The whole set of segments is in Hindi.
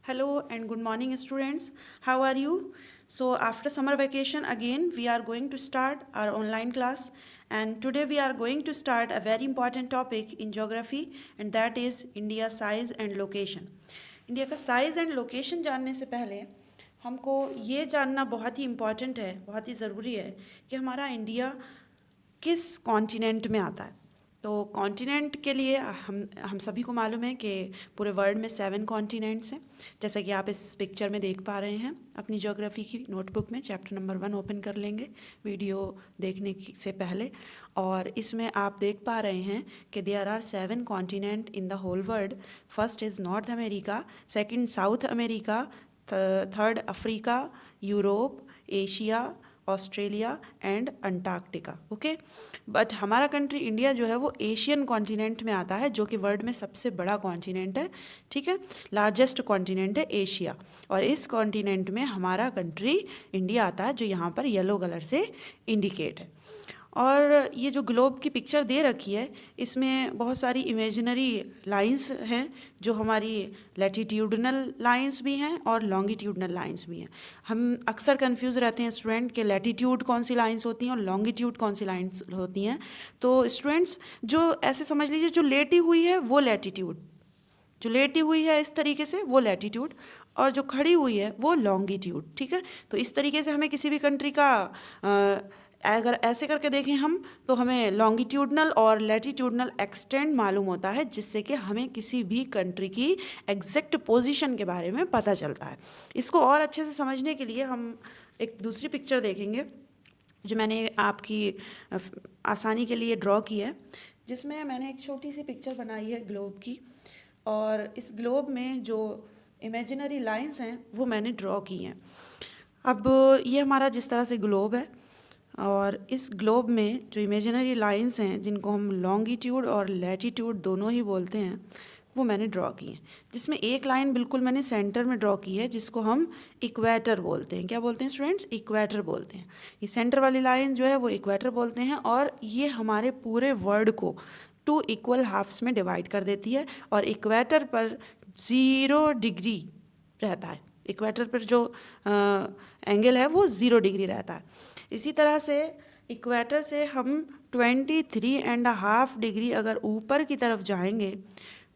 Hello and good morning, students. How are you? So, after summer vacation, again, we are going to start our online class. And today, we are going to start a very important topic in geography, and that is India size and location. India का साइज़ एंड लोकेशन जानने से पहले हमको ये जानना बहुत ही इम्पॉर्टेंट है, बहुत ही ज़रूरी है कि हमारा इंडिया किस कॉन्टिनेंट में आता है। तो कॉन्टिनेंट के लिए हम सभी को मालूम है कि पूरे वर्ल्ड में 7 कॉन्टिनेंट्स हैं, जैसा कि आप इस पिक्चर में देख पा रहे हैं। अपनी ज्योग्राफी की नोटबुक में चैप्टर नंबर 1 ओपन कर लेंगे वीडियो देखने से पहले, और इसमें आप देख पा रहे हैं कि there are 7 continent in the whole world. First is North America, second South America, third Africa, Europe, Asia, Australia and Antarctica. Okay, but हमारा कंट्री इंडिया जो है वो एशियन कॉन्टिनेंट में आता है, जो कि वर्ल्ड में सबसे बड़ा कॉन्टिनेंट है। ठीक है, लार्जेस्ट कॉन्टिनेंट है एशिया, और इस कॉन्टिनेंट में हमारा कंट्री इंडिया आता है, जो यहाँ पर येलो कलर से इंडिकेट है। और ये जो ग्लोब की पिक्चर दे रखी है, इसमें बहुत सारी इमेजिनरी लाइंस हैं, जो हमारी लैटिट्यूडनल लाइंस भी हैं और लॉन्गिट्यूडनल लाइंस भी हैं। हम अक्सर कंफ्यूज रहते हैं स्टूडेंट के लैटिट्यूड कौन सी लाइंस होती हैं और लॉन्गिट्यूड कौन सी लाइंस होती हैं। तो स्टूडेंट्स, जो ऐसे समझ लीजिए, जो लेटी हुई है वो लैटिट्यूड, जो लेटी हुई है इस तरीके से वो लैटिट्यूड, और जो खड़ी हुई है वो लॉन्गिट्यूड। ठीक है, तो इस तरीके से हमें किसी भी कंट्री का अगर ऐसे करके देखें हम, तो हमें लॉन्गिट्यूडनल और लैटिट्यूडनल एक्सटेंड मालूम होता है, जिससे कि हमें किसी भी कंट्री की एग्जैक्ट पोजीशन के बारे में पता चलता है। इसको और अच्छे से समझने के लिए हम एक दूसरी पिक्चर देखेंगे, जो मैंने आपकी आसानी के लिए ड्रॉ की है, जिसमें मैंने एक छोटी सी पिक्चर बनाई है ग्लोब की, और इस ग्लोब में जो इमेजिनरी लाइंस हैं वो मैंने ड्रॉ की हैं। अब ये हमारा जिस तरह से ग्लोब है, और इस ग्लोब में जो इमेजिनरी लाइंस हैं, जिनको हम लॉन्गिट्यूड और लैटिट्यूड दोनों ही बोलते हैं, वो मैंने ड्रॉ की हैं। जिसमें एक लाइन बिल्कुल मैंने सेंटर में ड्रॉ की है, जिसको हम इक्वेटर बोलते हैं। क्या बोलते हैं स्टूडेंट्स? इक्वेटर बोलते हैं। ये सेंटर वाली लाइन जो है वो इक्वेटर बोलते हैं, और ये हमारे पूरे वर्ल्ड को 2 इक्वल हाफ्स में डिवाइड कर देती है, और इक्वेटर पर 0 डिग्री रहता है। इक्वेटर पर जो एंगल है वो 0 डिग्री रहता है। इसी तरह से इक्वेटर से हम 23.5 डिग्री अगर ऊपर की तरफ जाएंगे,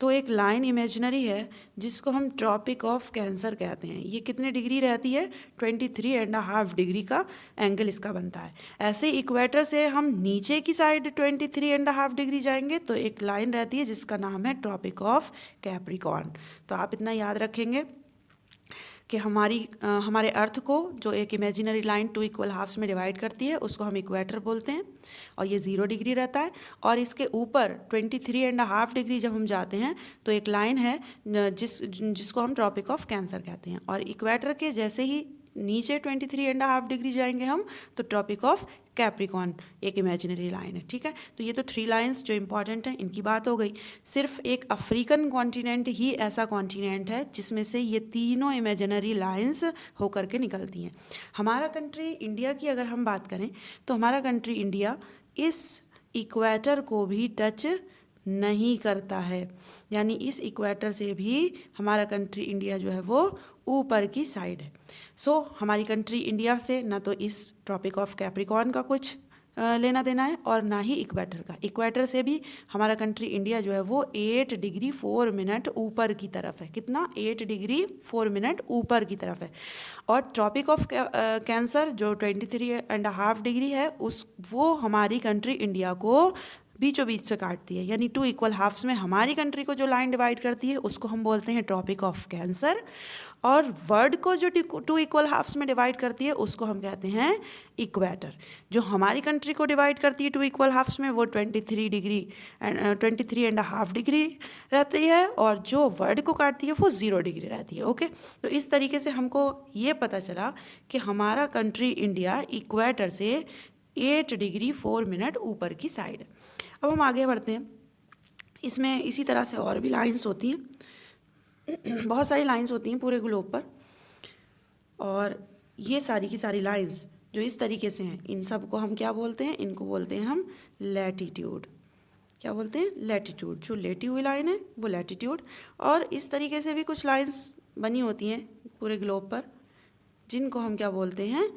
तो एक लाइन इमेजिनरी है जिसको हम ट्रॉपिक ऑफ कैंसर कहते हैं। ये कितने डिग्री रहती है? 23.5 डिग्री का एंगल इसका बनता है। ऐसे इक्वेटर से हम नीचे की साइड 23.5 डिग्री जाएंगे, तो एक लाइन रहती है जिसका नाम है ट्रॉपिक ऑफ कैप्रिकॉर्न। तो आप इतना याद रखेंगे कि हमारे अर्थ को जो एक इमेजिनरी लाइन 2 इक्वल हाफ्स में डिवाइड करती है, उसको हम इक्वेटर बोलते हैं, और ये 0 डिग्री रहता है। और इसके ऊपर 23.5 डिग्री जब हम जाते हैं, तो एक लाइन है जिसको हम ट्रॉपिक ऑफ कैंसर कहते हैं। और इक्वेटर के जैसे ही नीचे 23.5 डिग्री जाएंगे हम, तो ट्रॉपिक ऑफ कैप्रिकॉर्न एक इमेजिनरी लाइन है। ठीक है, तो ये तो 3 लाइंस जो इंपॉर्टेंट हैं, इनकी बात हो गई। सिर्फ एक अफ्रीकन कॉन्टिनेंट ही ऐसा कॉन्टिनेंट है जिसमें से ये तीनों इमेजिनरी लाइंस होकर के निकलती हैं। हमारा कंट्री इंडिया की अगर हम बात करें, तो हमारा कंट्री इंडिया इस इक्वेटर को भी टच नहीं करता है, यानी इस इक्वेटर से भी हमारा कंट्री इंडिया जो है वो ऊपर की साइड है। सो हमारी कंट्री इंडिया से ना तो इस ट्रॉपिक ऑफ कैप्रिकॉर्न का कुछ लेना देना है, और ना ही इक्वेटर का। इक्वेटर से भी हमारा कंट्री इंडिया जो है वो 8 डिग्री 4 मिनट ऊपर की तरफ है। कितना? 8 डिग्री 4 मिनट ऊपर की तरफ है। और ट्रॉपिक ऑफ कैंसर जो 23.5 डिग्री है, वो हमारी कंट्री इंडिया को बीचों बीच से काटती है, यानी 2 इक्वल हाफ्स में हमारी कंट्री को जो लाइन डिवाइड करती है, उसको हम बोलते हैं ट्रॉपिक ऑफ कैंसर। और वर्ल्ड को जो 2 इक्वल हाफ्स में डिवाइड करती है, उसको हम कहते हैं इक्वेटर। जो हमारी कंट्री को डिवाइड करती है 2 इक्वल हाफ्स में, वो 23.5 डिग्री रहती है, और जो वर्ल्ड को काटती है वो 0 डिग्री रहती है। ओके, तो इस तरीके से हमको ये पता चला कि हमारा कंट्री इंडिया इक्वेटर से 8 डिग्री 4 मिनट ऊपर की साइड है। अब हम आगे बढ़ते हैं। इसमें इसी तरह से और भी लाइंस होती हैं, बहुत सारी लाइंस होती हैं पूरे ग्लोब पर, और ये सारी की सारी लाइंस जो इस तरीके से हैं, इन सब को हम क्या बोलते हैं? इनको बोलते हैं हम लैटिट्यूड। क्या बोलते हैं? लैटिट्यूड। जो लेटी हुई लाइन है वो लैटिट्यूड। और इस तरीके से भी कुछ लाइंस बनी होती हैं पूरे ग्लोब पर, जिनको हम क्या बोलते हैं,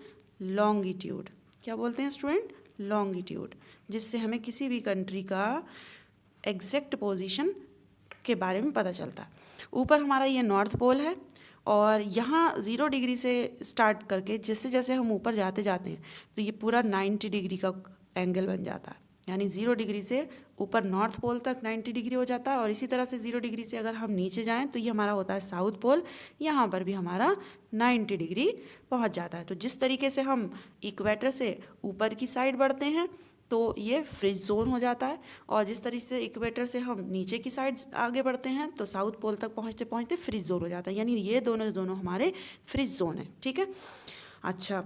लॉन्गिट्यूड। क्या बोलते हैं स्टूडेंट, लॉन्गिट्यूड, जिससे हमें किसी भी कंट्री का एग्जैक्ट पोजीशन के बारे में पता चलता है। ऊपर हमारा ये नॉर्थ पोल है और यहाँ 0 डिग्री से स्टार्ट करके जैसे जैसे हम ऊपर जाते जाते हैं तो ये पूरा 90 डिग्री का एंगल बन जाता है, यानी 0 डिग्री से ऊपर नॉर्थ पोल तक 90 डिग्री हो जाता है। और इसी तरह से 0 डिग्री से अगर हम नीचे जाएं तो ये हमारा होता है साउथ पोल, यहाँ पर भी हमारा 90 डिग्री पहुँच जाता है। तो जिस तरीके से हम इक्वेटर से ऊपर की साइड बढ़ते हैं तो ये फ्रिज जोन हो जाता है, और जिस तरीके से इक्वेटर से हम नीचे की साइड आगे बढ़ते हैं तो साउथ पोल तक पहुँचते पहुँचते फ्रिज जोन हो जाता है, यानी ये दोनों हमारे फ्रिज जोन है। ठीक है, अच्छा,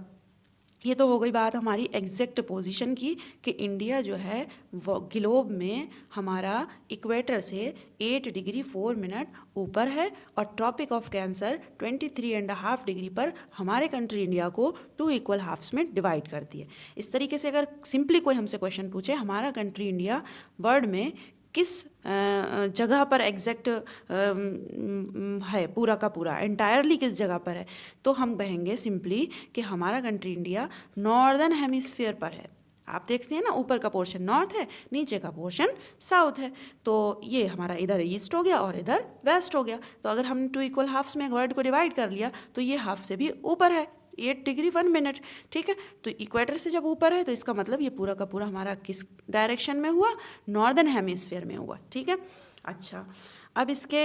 ये तो हो गई बात हमारी एग्जैक्ट पोजीशन की कि इंडिया जो है वो ग्लोब में हमारा इक्वेटर से 8 डिग्री 4 मिनट ऊपर है, और ट्रॉपिक ऑफ कैंसर 23.5 डिग्री पर हमारे कंट्री इंडिया को 2 इक्वल हाफ्स में डिवाइड करती है। इस तरीके से अगर सिंपली कोई हमसे क्वेश्चन पूछे हमारा कंट्री इंडिया वर्ल्ड में किस जगह पर एग्जैक्ट है, पूरा का पूरा एंटायरली किस जगह पर है, तो हम कहेंगे सिंपली कि हमारा कंट्री इंडिया नॉर्दर्न हेमिस्फीयर पर है। आप देखते हैं ना, ऊपर का पोर्शन नॉर्थ है, नीचे का पोर्शन साउथ है, तो ये हमारा इधर ईस्ट हो गया और इधर वेस्ट हो गया। तो अगर हम 2 इक्वल हाफ्स में वर्ल्ड को डिवाइड कर लिया तो ये हाफ से भी ऊपर है, 8 डिग्री 1 मिनट। ठीक है, तो इक्वेटर से जब ऊपर है तो इसका मतलब ये पूरा का पूरा हमारा किस डायरेक्शन में हुआ, नॉर्दर्न हेमिस्फीयर में हुआ। ठीक है, अच्छा, अब इसके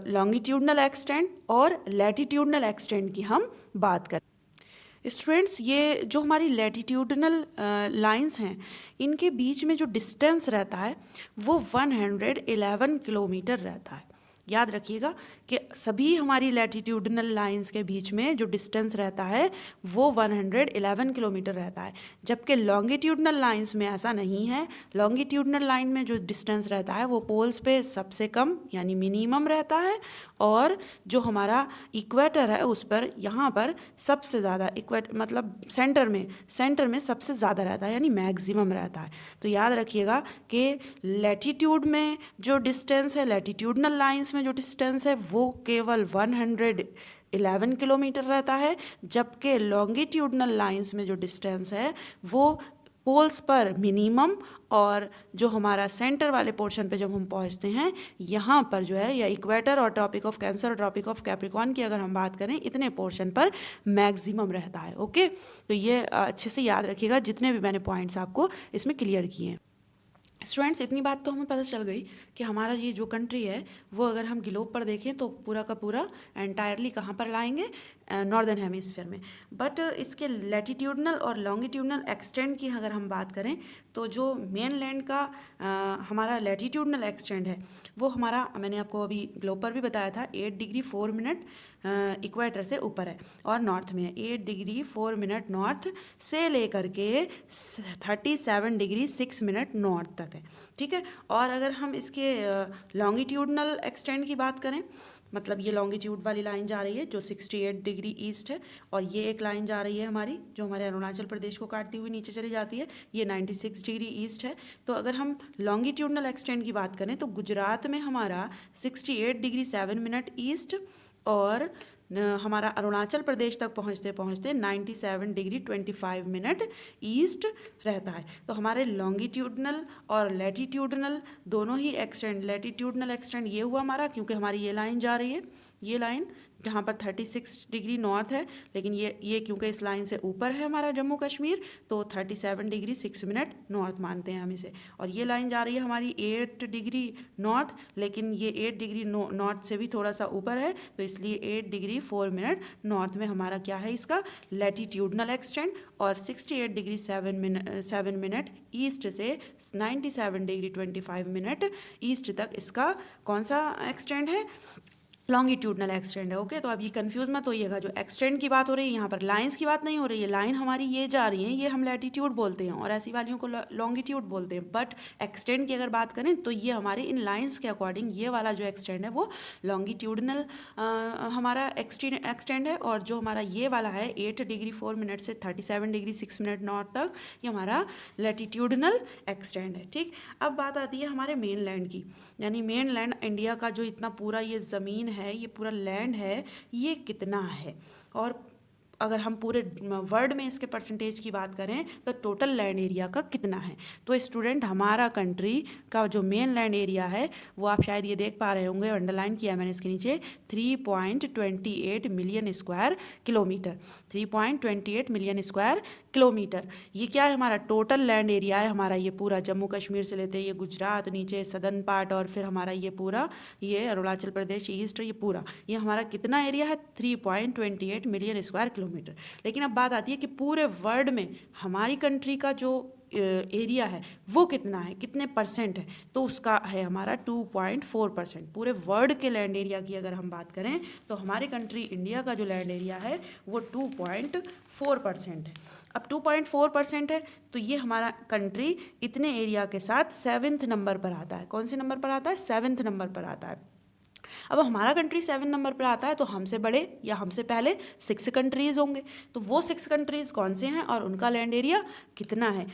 लॉन्गिट्यूडनल एक्सटेंट और लैटिट्यूडनल एक्सटेंट की हम बात करें। स्टूडेंट्स, ये जो हमारी लैटिट्यूडनल लाइंस हैं इनके बीच में जो डिस्टेंस रहता है वो 111 किलोमीटर रहता है। याद रखिएगा कि सभी हमारी लैटिट्यूडनल लाइंस के बीच में जो डिस्टेंस रहता है वो 111 किलोमीटर रहता है, जबकि लॉन्गिट्यूडनल लाइंस में ऐसा नहीं है। लॉन्गिट्यूडनल लाइन में जो डिस्टेंस रहता है वो पोल्स पे सबसे कम यानी मिनिमम रहता है, और जो हमारा इक्वेटर है उस पर यहाँ पर सबसे ज़्यादा मतलब सेंटर में सबसे ज़्यादा रहता है, यानी मैक्सिमम रहता है। तो याद रखिएगा कि लैटिट्यूड में जो डिस्टेंस है, लैटिट्यूडनल लाइंस में जो डिस्टेंस है वो केवल 111 किलोमीटर रहता है, जबकि लॉन्गिट्यूडनल लाइंस में जो डिस्टेंस है वो पोल्स पर मिनिमम, और जो हमारा सेंटर वाले पोर्शन पे जब हम पहुंचते हैं यहाँ पर जो है, या इक्वेटर और ट्रॉपिक ऑफ कैंसर और ट्रॉपिक ऑफ कैप्रिकॉर्न की अगर हम बात करें, इतने पोर्शन पर मैक्सिमम रहता है। ओके, तो ये अच्छे से याद रखिएगा जितने भी मैंने पॉइंट्स आपको इसमें क्लियर किए हैं। स्टूडेंट्स, इतनी बात तो हमें पता चल गई कि हमारा ये जो कंट्री है वो अगर हम ग्लोब पर देखें तो पूरा का पूरा एंटायरली कहाँ पर लाएंगे, नॉर्दर्न हेमिस्फीयर में। बट इसके लैटिट्यूडनल और लॉन्गिट्यूडनल एक्सटेंट की अगर हम बात करें तो जो मेन लैंड का हमारा लैटिट्यूडनल एक्सटेंट है वो हमारा, मैंने आपको अभी ग्लोब पर भी बताया था, 8 डिग्री 4 मिनट इक्वेटर से ऊपर है, और नॉर्थ में है 8 डिग्री 4 मिनट नॉर्थ से लेकर के 37 डिग्री 6 मिनट नॉर्थ तक है। ठीक है, और अगर हम इसके लॉन्गिट्यूडनल एक्सटेंट की बात करें, मतलब ये लॉन्गिट्यूड वाली लाइन जा रही है जो 68 डिग्री ईस्ट है, और ये एक लाइन जा रही है हमारी जो हमारे अरुणाचल प्रदेश को काटती हुई नीचे चली जाती है, ये 96 डिग्री ईस्ट है। तो अगर हम लॉन्गिट्यूडनल एक्सटेंट की बात करें तो गुजरात में हमारा 68 डिग्री 7 मिनट ईस्ट, और हमारा अरुणाचल प्रदेश तक पहुंचते पहुंचते 97 डिग्री 25 मिनट ईस्ट रहता है। तो हमारे लॉन्गिट्यूडनल और लैटिट्यूडनल दोनों ही एक्सटेंड, लैटिट्यूडनल एक्सटेंड ये हुआ हमारा क्योंकि हमारी ये लाइन जा रही है, ये लाइन जहाँ पर 36 डिग्री नॉर्थ है, लेकिन ये क्योंकि इस लाइन से ऊपर है हमारा जम्मू कश्मीर, तो 37 डिग्री 6 मिनट नॉर्थ मानते हैं हम इसे। और ये लाइन जा रही है हमारी 8 डिग्री नॉर्थ, लेकिन ये 8 डिग्री नॉर्थ से भी थोड़ा सा ऊपर है, तो इसलिए 8 डिग्री 4 मिनट नॉर्थ में हमारा क्या है, इसका लैटिट्यूडनल एक्सटेंड। और 68 डिग्री 7 मिनट ईस्ट से 97 डिग्री 25 मिनट ईस्ट तक इसका कौन सा एक्सटेंड है, लॉन्गिट्यूडनल एक्सटेंड है। ओके, तो अब ये कंफ्यूज मत होइएगा, जो एक्सटेंड की बात हो रही है यहाँ पर लाइंस की बात नहीं हो रही है। लाइन हमारी ये जा रही है, ये हम लैटिट्यूड बोलते हैं और ऐसी वालियों को लॉन्गिट्यूड बोलते हैं। बट एक्सटेंड की अगर बात करें तो ये हमारे इन लाइंस के अकॉर्डिंग ये वाला जो एक्सटेंड है वो लॉन्गिट्यूडनल हमारा एक्सटेंड है, और जो हमारा ये वाला है 8 डिग्री 4 मिनट से 37 डिग्री 6 मिनट नॉर्थ तक, ये हमारा लैटिट्यूडनल एक्सटेंड है। ठीक, अब बात आती है हमारे मेन लैंड की, यानी मेन लैंड इंडिया का जो इतना पूरा ये ज़मीन है, ये पूरा लैंड है, ये कितना है। और अगर हम पूरे वर्ल्ड में इसके परसेंटेज की बात करें तो टोटल लैंड एरिया का कितना है। तो स्टूडेंट हमारा कंट्री का जो मेन लैंड एरिया है वो आप शायद ये देख पा रहे होंगे, अंडरलाइन किया मैंने इसके नीचे, 3.28 million square kilometre. 3.28 million square kilometre, ये क्या है, हमारा टोटल लैंड एरिया है। हमारा ये पूरा जम्मू कश्मीर से लेते हैं, ये गुजरात, नीचे सदर्न पार्ट, और फिर हमारा ये पूरा ये अरुणाचल प्रदेश ईस्ट, ये पूरा ये हमारा कितना एरिया है, 3.28 मिलियन स्क्वायर किलोमीटर। लेकिन अब बात आती है कि पूरे वर्ल्ड में हमारी कंट्री का जो एरिया है वो कितना है, कितने परसेंट है, तो उसका है हमारा 2.4%। पूरे वर्ल्ड के लैंड एरिया की अगर हम बात करें तो हमारी कंट्री इंडिया का जो लैंड एरिया है वो 2.4% है। अब 2.4% है तो ये हमारा कंट्री इतने एरिया के साथ 7th नंबर पर आता है। कौन से नंबर पर आता है, 7th नंबर पर आता है। अब हमारा कंट्री 7 नंबर पर आता है तो हमसे बड़े या हमसे पहले 6 कंट्रीज़ होंगे। तो वो 6 कंट्रीज़ कौन से हैं और उनका लैंड एरिया कितना है।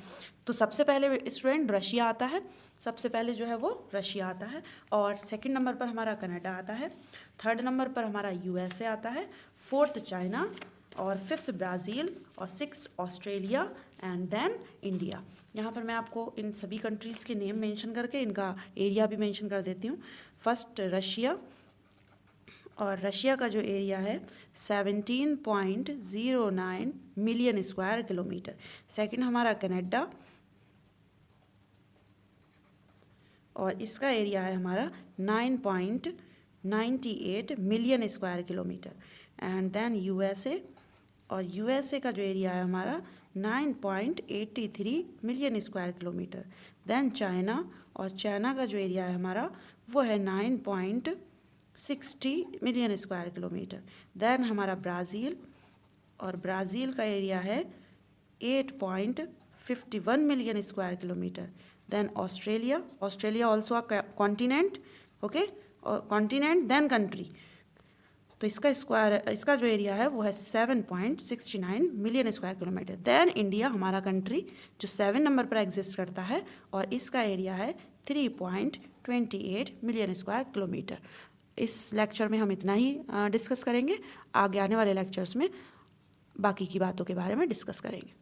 तो सबसे पहले स्टूडेंट रशिया आता है, सबसे पहले जो है वो रशिया आता है, और सेकंड नंबर पर हमारा कनाडा आता है, थर्ड नंबर पर हमारा यूएसए आता है, फोर्थ चाइना, और फिफ्थ ब्राज़ील, और sixth Australia, and then India. यहाँ पर मैं आपको इन सभी कंट्रीज़ के नेम मेंशन करके इनका एरिया भी मेंशन कर देती हूँ। फर्स्ट रशिया, और रशिया का जो एरिया है 17.09 मिलियन स्क्वायर किलोमीटर। सेकंड हमारा कनाडा, और इसका एरिया है हमारा 9.98 million square kilometre. And then USA, और यूएसए का जो एरिया है हमारा 9.83 million square kilometre. Then China, और चाइना का जो एरिया है हमारा वो है 9.60 मिलियन स्क्वायर किलोमीटर। देन हमारा ब्राज़ील, और ब्राज़ील का एरिया है 8.51 million square kilometre. Then Australia, Australia also a continent, okay, और कॉन्टिनेंट देन कंट्री। तो इसका जो एरिया है वो है 7.69 million square kilometre. Then India, हमारा कंट्री जो 7 नंबर पर एग्जिस्ट करता है, और इसका एरिया है 3.28 मिलियन स्क्वायर किलोमीटर। इस लेक्चर में हम इतना ही डिस्कस करेंगे। आगे आने वाले लेक्चर्स में बाकी की बातों के बारे में डिस्कस करेंगे।